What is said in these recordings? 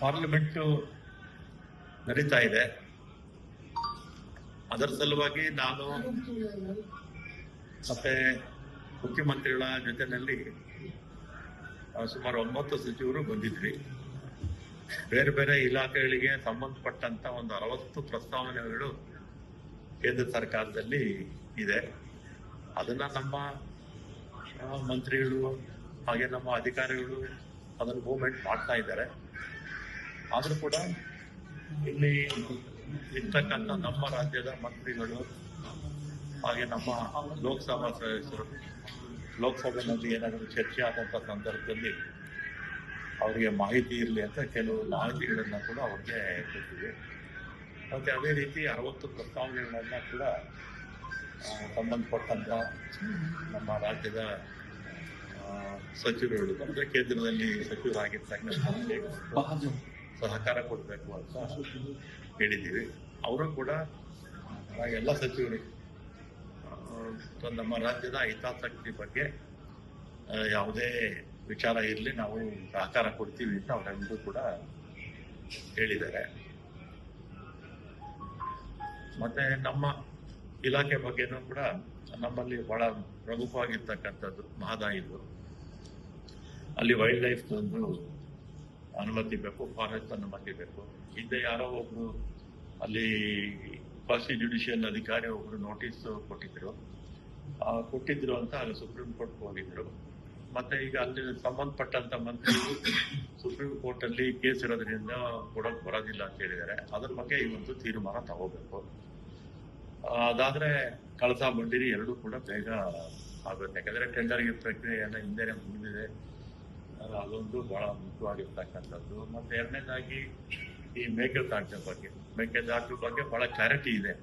Parliament ನಡೀತಾ ಇದೆ. ಅದರ ಸಲುವಾಗಿ ನಾನು ಮತ್ತೆ ಮುಖ್ಯಮಂತ್ರಿಗಳ ಜೊತೆಯಲ್ಲಿ ಸುಮಾರು 9 ಸಚಿವರು ಬಂದಿದ್ವಿ. ಬೇರೆ ಬೇರೆ ಇಲಾಖೆಗಳಿಗೆ ಸಂಬಂಧಪಟ್ಟಂತ ಒಂದು 60 ಪ್ರಸ್ತಾವನೆಗಳು ಕೇಂದ್ರ ಸರ್ಕಾರದಲ್ಲಿ ಇದೆ. ಅದನ್ನ ನಮ್ಮ ಮಂತ್ರಿಗಳು ಹಾಗೆ ನಮ್ಮ ಅಧಿಕಾರಿಗಳು ಅದನ್ನು ಮೂವ್ಮೆಂಟ್ ಮಾಡ್ತಾ ಇದ್ದಾರೆ. ಆದರೂ ಕೂಡ ಇಲ್ಲಿ ಇರ್ತಕ್ಕಂಥ ನಮ್ಮ ರಾಜ್ಯದ ಮಂತ್ರಿಗಳು ಹಾಗೆ ನಮ್ಮ ಲೋಕಸಭಾ ಸದಸ್ಯರು ಲೋಕಸಭೆಯಲ್ಲಿ ಏನಾದರೂ ಚರ್ಚೆ ಆದಂಥ ಸಂದರ್ಭದಲ್ಲಿ ಅವರಿಗೆ ಮಾಹಿತಿ ಇರಲಿ ಅಂತ ಕೆಲವು ಮಾಹಿತಿಗಳನ್ನ ಕೂಡ ಅವ್ರಿಗೆ ಕೊಟ್ಟಿದೆ. ಮತ್ತು ಅದೇ ರೀತಿ 60 ಪ್ರಸ್ತಾವನೆಗಳನ್ನ ಕೂಡ ಸಂಬಂಧಪಟ್ಟಂತ ನಮ್ಮ ರಾಜ್ಯದ ಸಚಿವರುಗಳು ಅಂದರೆ ಕೇಂದ್ರದಲ್ಲಿ ಸಚಿವರಾಗಿರ್ತಕ್ಕಂಥ ಸಹಕಾರ ಕೊಡಬೇಕು ಅಂತ ಹೇಳಿದ್ದೀವಿ. ಅವರು ಕೂಡ ಎಲ್ಲ ಸಚಿವರು ನಮ್ಮ ರಾಜ್ಯದ ಹಿತಾಸಕ್ತಿ ಬಗ್ಗೆ ಯಾವುದೇ ವಿಚಾರ ಇರಲಿ ನಾವು ಸಹಕಾರ ಕೊಡ್ತೀವಿ ಅಂತ ಅವರೆಲ್ಲರೂ ಕೂಡ ಹೇಳಿದ್ದಾರೆ. ಮತ್ತೆ ನಮ್ಮ ಇಲಾಖೆ ಬಗ್ಗೆನೂ ಕೂಡ ನಮ್ಮಲ್ಲಿ ಬಹಳ ಪ್ರಮುಖವಾಗಿರ್ತಕ್ಕಂಥದ್ದು ಮಹದಾಯಿದು. ಅಲ್ಲಿ ವೈಲ್ಡ್ ಲೈಫ್ ಒಂದು ಅನುಮತಿ ಬೇಕು, ಫಾರೆಸ್ಟ್ ಅನುಮತಿ ಬೇಕು. ಹಿಂದೆ ಯಾರೋ ಒಬ್ರು ಅಲ್ಲಿ ಫಸ್ಟ್ ಜುಡಿಷಿಯಲ್ ಅಧಿಕಾರಿ ಒಬ್ರು ನೋಟಿಸ್ ಕೊಟ್ಟಿದ್ರು ಅಂತ ಅಲ್ಲಿ ಸುಪ್ರೀಂ ಕೋರ್ಟ್ ಹೋಗಿದ್ರು. ಮತ್ತೆ ಈಗ ಅಲ್ಲಿ ಸಂಬಂಧಪಟ್ಟಂತ ಮಂತ್ರಿಗಳು ಸುಪ್ರೀಂ ಕೋರ್ಟ್ ಅಲ್ಲಿ ಕೇಸ್ ಇರೋದ್ರಿಂದ ಕೊಡೋಕ್ ಬರೋದಿಲ್ಲ ಅಂತ ಹೇಳಿದ್ದಾರೆ. ಅದ್ರ ಬಗ್ಗೆ ಇವತ್ತು ತೀರ್ಮಾನ ತಗೋಬೇಕು. ಅದಾದ್ರೆ ಕಳಸಾ ಬಂಡೀರಿ ಎರಡೂ ಕೂಡ ಬೇಗ ಆಗುತ್ತೆ. ಯಾಕಂದ್ರೆ ಟೆಂಡರ್ಗೆ ಪ್ರಕ್ರಿಯೆ ಎಲ್ಲ ಹಿಂದೆನೆ ಮುಗಿದಿದೆ. ಅದೊಂದು ಬಹಳ ಮುಖ್ಯವಾಗಿರ್ತಕ್ಕಂಥದ್ದು. ಮತ್ತೆ ಎರಡನೇದಾಗಿ ಈ ಮೇಕೆದಾಟು ಬಗ್ಗೆ ಬಹಳ ಕ್ಲಾರಿಟಿ ಇದೆ.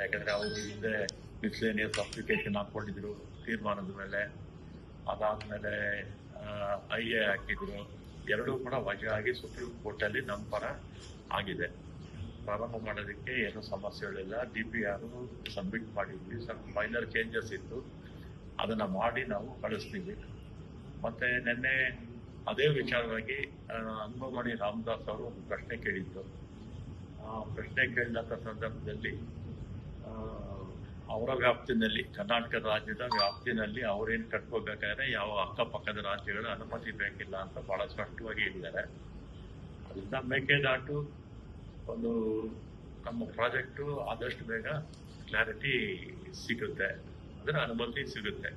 ಯಾಕಂದ್ರೆ ಅವರು ಹಿಂದೆ ಮಿಸ್ಲೇನಿಯಸ್ ಅಪ್ಲಿಕೇಶನ್ ಹಾಕೊಂಡಿದ್ರು ತೀರ್ಮಾನದ ಮೇಲೆ. ಅದಾದ್ಮೇಲೆ IA ಹಾಕಿದ್ರು. ಎರಡೂ ಕೂಡ ವಜಾಗಿ ಸುಪ್ರೀಂ ಕೋರ್ಟ್ ಅಲ್ಲಿ ನಮ್ಮ ಪರ ಆಗಿದೆ. ಪ್ರಾರಂಭ ಮಾಡೋದಕ್ಕೆ ಏನು ಸಮಸ್ಯೆಗಳಿಲ್ಲ. DPR ಸಬ್ಮಿಟ್ ಮಾಡಿದ್ವಿ. ಸ್ವಲ್ಪ ಮೈನರ್ ಚೇಂಜಸ್ ಇತ್ತು, ಅದನ್ನ ಮಾಡಿ ನಾವು ಕಳಿಸ್ತೀವಿ. ಮತ್ತೆ ನಿನ್ನೆ ಅದೇ ವಿಚಾರವಾಗಿ ಅನ್ಬಮಣಿ ರಾಮದಾಸ್ ಅವರು ಒಂದು ಪ್ರಶ್ನೆ ಕೇಳಿದ್ರು. ಪ್ರಶ್ನೆ ಕೇಳಿದಂಥ ಸಂದರ್ಭದಲ್ಲಿ ಅವರ ವ್ಯಾಪ್ತಿನಲ್ಲಿ, ಕರ್ನಾಟಕ ರಾಜ್ಯದ ವ್ಯಾಪ್ತಿನಲ್ಲಿ ಅವರೇನು ಕಟ್ಕೋಬೇಕಾದ್ರೆ ಯಾವ ಅಕ್ಕಪಕ್ಕದ ರಾಜ್ಯಗಳ ಅನುಮತಿ ಬೇಕಿಲ್ಲ ಅಂತ ಬಹಳ ಸ್ಪಷ್ಟವಾಗಿ ಹೇಳಿದ್ದಾರೆ. ಅದರಿಂದ ಮೇಕೆದಾಟು ಒಂದು ನಮ್ಮ ಪ್ರಾಜೆಕ್ಟು ಆದಷ್ಟು ಬೇಗ ಕ್ಲಾರಿಟಿ ಸಿಗುತ್ತೆ, ಅದರ ಅನುಮತಿ ಸಿಗುತ್ತೆ.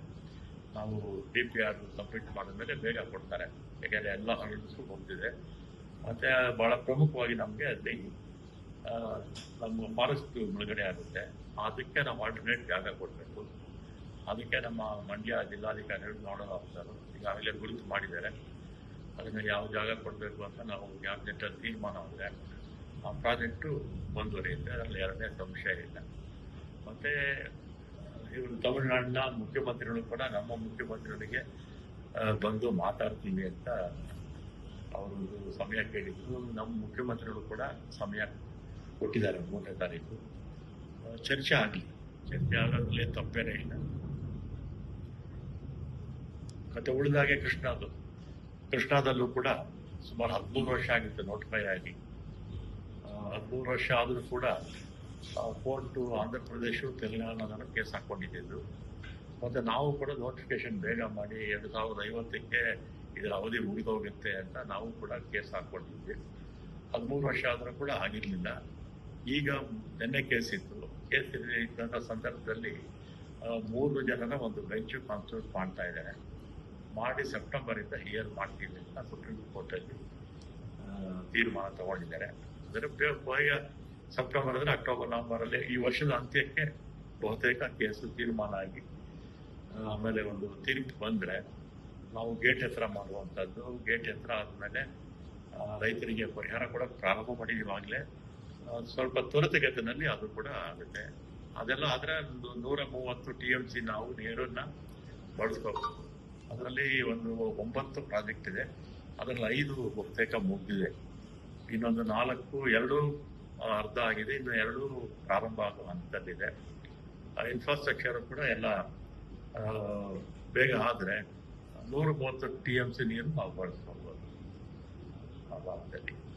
ನಾವು DPR ಸಬ್ಮಿಟ್ ಮಾಡಿದ್ಮೇಲೆ ಬೇಗ ಕೊಡ್ತಾರೆ. ಯಾಕೆಂದರೆ ಎಲ್ಲ ಹರಡಿಸು ಹೋಗ್ತಿದೆ. ಮತ್ತೆ ಬಹಳ ಪ್ರಮುಖವಾಗಿ ನಮಗೆ ಅಲ್ಲಿ ನಮ್ಮ ಫಾರೆಸ್ಟ್ ಮುಳುಗಡೆ ಆಗುತ್ತೆ. ಅದಕ್ಕೆ ನಾವು ಆಲ್ಟರ್ನೇಟ್ ಜಾಗ ಕೊಡಬೇಕು. ಅದಕ್ಕೆ ನಮ್ಮ ಮಂಡ್ಯ ಜಿಲ್ಲಾಧಿಕಾರಿಗಳು ನೋಡೋಣ ಆಫೀಸರು ಈಗಾಗಲೇ ಗುರುತು ಮಾಡಿದ್ದಾರೆ. ಅದನ್ನು ಯಾವ ಜಾಗ ಕೊಡಬೇಕು ಅಂತ ನಾವು ಕ್ಯಾಬಿನೆಟಲ್ಲಿ ತೀರ್ಮಾನ ಆದರೆ ಆ ಪ್ರಾಜೆಕ್ಟು ಮುಂದುವರಿಯುತ್ತೆ. ಅದರಲ್ಲಿ ಎರಡನೇ ಸಂಶಯ ಇಲ್ಲ. ಮತ್ತೆ ಇವರು ತಮಿಳುನಾಡಿನ ಮುಖ್ಯಮಂತ್ರಿಗಳು ಕೂಡ ನಮ್ಮ ಮುಖ್ಯಮಂತ್ರಿಗಳಿಗೆ ಬಂದು ಮಾತಾಡ್ತೀವಿ ಅಂತ ಅವರು ಸಮಯ ಕೇಳಿದ್ರು. ನಮ್ಮ ಮುಖ್ಯಮಂತ್ರಿಗಳು ಕೂಡ ಸಮಯ ಕೊಟ್ಟಿದ್ದಾರೆ. 3ನೇ ತಾರೀಕು ಚರ್ಚೆ ಆಗೋದ್ರಲ್ಲಿ ತಪ್ಪೇನೇ ಇಲ್ಲ. ಮತ್ತೆ ಉಳಿದಾಗೆ ಕೃಷ್ಣಾದಲ್ಲೂ ಕೂಡ ಸುಮಾರು 13 ವರ್ಷ ಆಗಿತ್ತು ನೋಟಿಫೈ ಆಗಿ. 13 ವರ್ಷ ಆದರೂ ಕೂಡ ಕೋರ್ಟು ಆಂಧ್ರ ಪ್ರದೇಶ ತೆಲಂಗಾಣದ ಕೇಸ್ ಹಾಕೊಂಡಿದ್ದು. ಮತ್ತೆ ನಾವು ಕೂಡ ನೋಟಿಫಿಕೇಶನ್ ಬೇಗ ಮಾಡಿ 2050ಕ್ಕೆ ಇದರ ಅವಧಿ ಮುಗಿದೋಗುತ್ತೆ ಅಂತ ನಾವು ಕೂಡ ಕೇಸ್ ಹಾಕೊಂಡಿದ್ವಿ. 13 ವರ್ಷ ಆದರೂ ಕೂಡ ಆಗಿರಲಿಲ್ಲ. ಈಗ ನಿನ್ನೆ ಕೇಸ್ ಇದ್ದಂಥ ಸಂದರ್ಭದಲ್ಲಿ 3 ಜನರ ಒಂದು ಬೆಂಚು ಕಾನ್ಸ್ಟಿಟ್ಯೂಟ್ ಮಾಡ್ತಾ ಇದ್ದಾರೆ. ಮಾಡಿ ಸೆಪ್ಟೆಂಬರಿಂದ ಹಿಯರ್ ಮಾಡ್ತೀವಿ ಅಂತ ಸುಪ್ರೀಂ ಕೋರ್ಟಲ್ಲಿ ತೀರ್ಮಾನ ತಗೊಂಡಿದ್ದಾರೆ. ಅದರ ಬೇಗ ಸೆಪ್ಟೆಂಬರ್ ಅಂದರೆ ಅಕ್ಟೋಬರ್ ನವೆಂಬರಲ್ಲಿ ಈ ವರ್ಷದ ಅಂತ್ಯಕ್ಕೆ ಬಹುತೇಕ ಕೇಸು ತೀರ್ಮಾನ ಆಗಿ ಆಮೇಲೆ ಒಂದು ತೀರ್ಪು ಬಂದರೆ ನಾವು ಗೇಟ್ ಎತ್ತರ ಮಾಡುವಂಥದ್ದು. ಗೇಟ್ ಎತ್ತರ ಆದಮೇಲೆ ರೈತರಿಗೆ ಪರಿಹಾರ ಕೂಡ ಪ್ರಾರಂಭ ಮಾಡಿದೀವಾಗಲೇ. ಸ್ವಲ್ಪ ತ್ವರಿತಗತಿನಲ್ಲಿ ಅದು ಕೂಡ ಆಗುತ್ತೆ. ಅದೆಲ್ಲ ಆದರೆ ಒಂದು 130 TMC ನಾವು ನೀರನ್ನು ಬಳಸ್ಕೋಬೇಕು. ಅದರಲ್ಲಿ ಒಂದು 9 ಪ್ರಾಜೆಕ್ಟ್ ಇದೆ. ಅದರಲ್ಲಿ 5 ಬಹುತೇಕ ಮುಗಿದಿದೆ. ಇನ್ನೊಂದು 2 ಅರ್ಧ ಆಗಿದೆ. ಇನ್ನು 2 ಪ್ರಾರಂಭ ಆಗುವ ಹಂತದಲ್ಲಿದೆ. ಇನ್ಫ್ರಾಸ್ಟ್ರಕ್ಚರ್ ಕೂಡ ಎಲ್ಲ ಬೇಗ ಆದರೆ 130 TMC ನೀರು ನಾವು ಬಳಸ್ಕೋಬೋದು. ಭಾರತದಲ್ಲಿ.